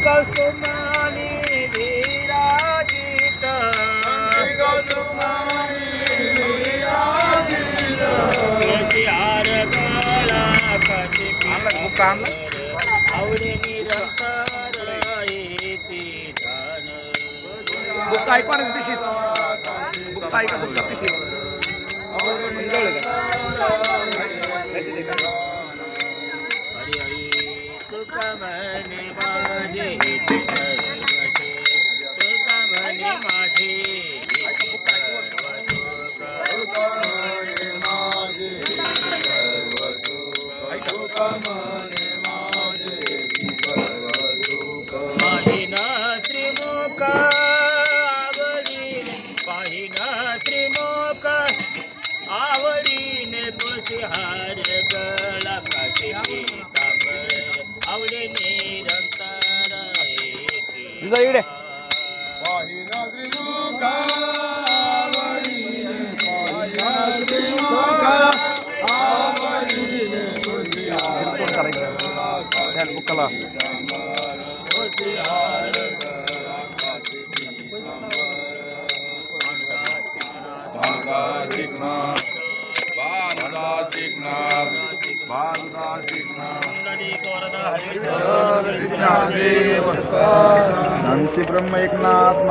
कौसुमानी विराजित कशी हार गळा कशी आवडे निरंतर येची धन बुक्का कोणाच पिशीत बुक्का का बुक्का पिशीत हरी हरी तुका म्हणे माझे तुका म्हणे माझे पाहिना श्रीमुख आवडीने पाहिना श्रीमुख आवडीने तुळशी हार गळा काशी पीतांबर आवडे निरंतर इकडे बुक्काला शांती ब्रह्म एकनाथ